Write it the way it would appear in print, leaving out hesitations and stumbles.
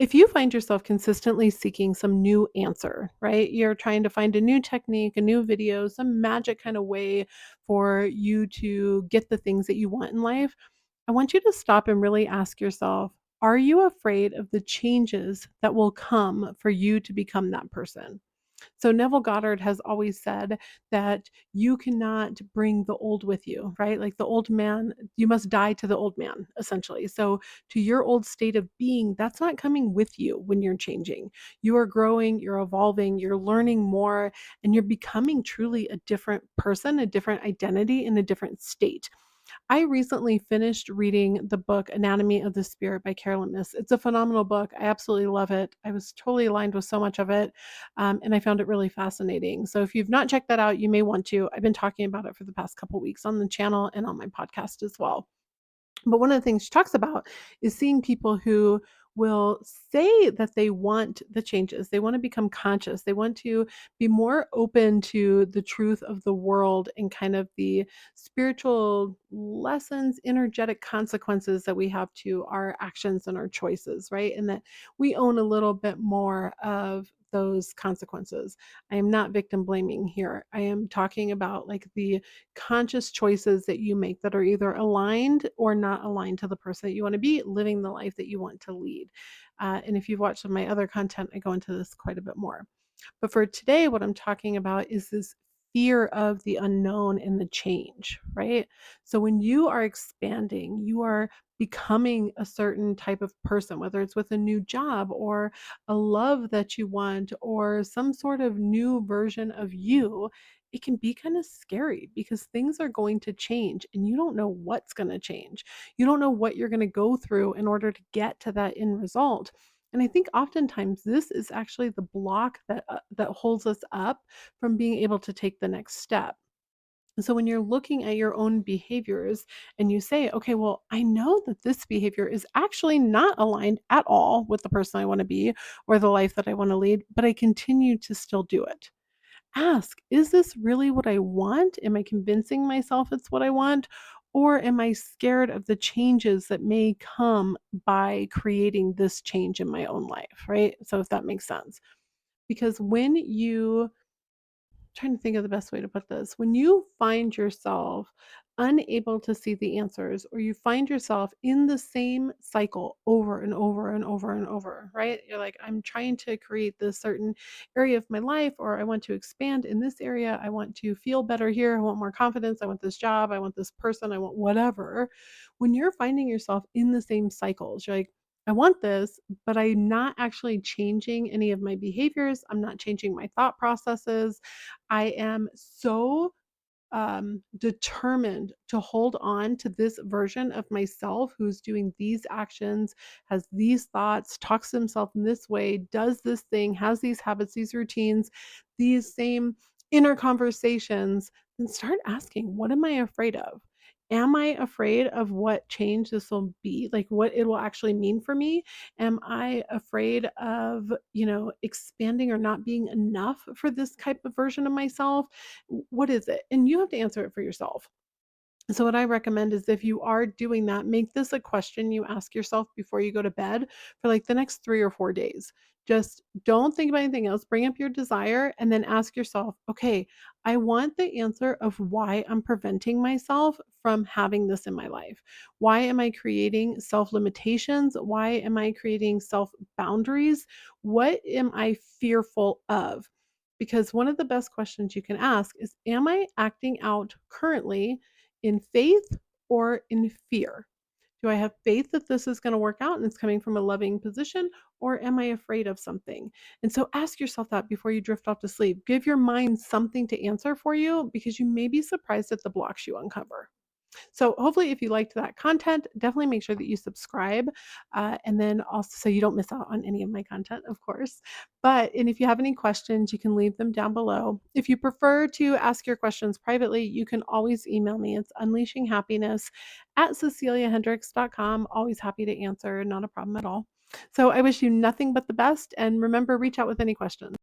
If you find yourself consistently seeking some new answer, right? You're trying to find a new technique, a new video, some magic kind of way for you to get the things that you want in life. I want you to stop and really ask yourself, are you afraid of the changes that will come for you to become that person? So Neville Goddard has always said that you cannot bring the old with you, right? Like the old man, you must die to the old man, essentially. So to your old state of being, that's not coming with you when you're changing. You are growing, you're evolving, you're learning more, and you're becoming truly a different person, a different identity, in a different state. I recently finished reading the book Anatomy of the Spirit by Carolyn Miss. It's a phenomenal book. I absolutely love it. I was totally aligned with so much of it, and I found it really fascinating. So if you've not checked that out, you may want to. I've been talking about it for the past couple weeks on the channel and on my podcast as well. But one of the things she talks about is seeing people who will say that they want the changes. They want to become conscious. They want to be more open to the truth of the world and kind of the spiritual lessons, energetic consequences that we have to our actions and our choices, right? And that we own a little bit more of those consequences. I am not victim blaming here. I am talking about like the conscious choices that you make that are either aligned or not aligned to the person that you want to be, living the life that you want to lead. And if you've watched some of my other content, I go into this quite a bit more. But for today, what I'm talking about is this fear of the unknown and the change, right? So when you are expanding, you are becoming a certain type of person, whether it's with a new job or a love that you want or some sort of new version of you. It can be kind of scary because things are going to change and you don't know what's going to change. You don't know what you're going to go through in order to get to that end result. And I think oftentimes this is actually the block that holds us up from being able to take the next step. And so when you're looking at your own behaviors and you say, okay, well, I know that this behavior is actually not aligned at all with the person I want to be or the life that I want to lead, but I continue to still do it. Ask, is this really what I want? Am I convincing myself it's what I want? Or am I scared of the changes that may come by creating this change in my own life, right? So, if that makes sense. Because when you trying to think of the best way to put this. When you find yourself unable to see the answers, or you find yourself in the same cycle over and over and over and over, right? You're like, I'm trying to create this certain area of my life, or I want to expand in this area. I want to feel better here. I want more confidence. I want this job. I want this person. I want whatever. When you're finding yourself in the same cycles, you're like, I want this, but I'm not actually changing any of my behaviors. I'm not changing my thought processes. I am so determined to hold on to this version of myself who's doing these actions, has these thoughts, talks to himself in this way, does this thing, has these habits, these routines, these same inner conversations, then start asking, what am I afraid of? Am I afraid of what change this will be? Like what it will actually mean for me? Am I afraid of, expanding or not being enough for this type of version of myself? What is it? And you have to answer it for yourself. So, what I recommend is if you are doing that, make this a question you ask yourself before you go to bed for like the next 3 or 4 days. Just don't think about anything else. Bring up your desire and then ask yourself, okay, I want the answer of why I'm preventing myself from having this in my life. Why am I creating self limitations? Why am I creating self boundaries? What am I fearful of? Because one of the best questions you can ask is, am I acting out currently in faith or in fear? Do I have faith that this is going to work out and it's coming from a loving position, or am I afraid of something? And so ask yourself that before you drift off to sleep. Give your mind something to answer for you because you may be surprised at the blocks you uncover. So hopefully if you liked that content, definitely make sure that you subscribe, and then also so you don't miss out on any of my content, of course. And if you have any questions, you can leave them down below. If you prefer to ask your questions privately, you can always email me. It's unleashinghappiness@ceciliahendricks.com. Always happy to answer, not a problem at all. So I wish you nothing but the best, and remember, reach out with any questions.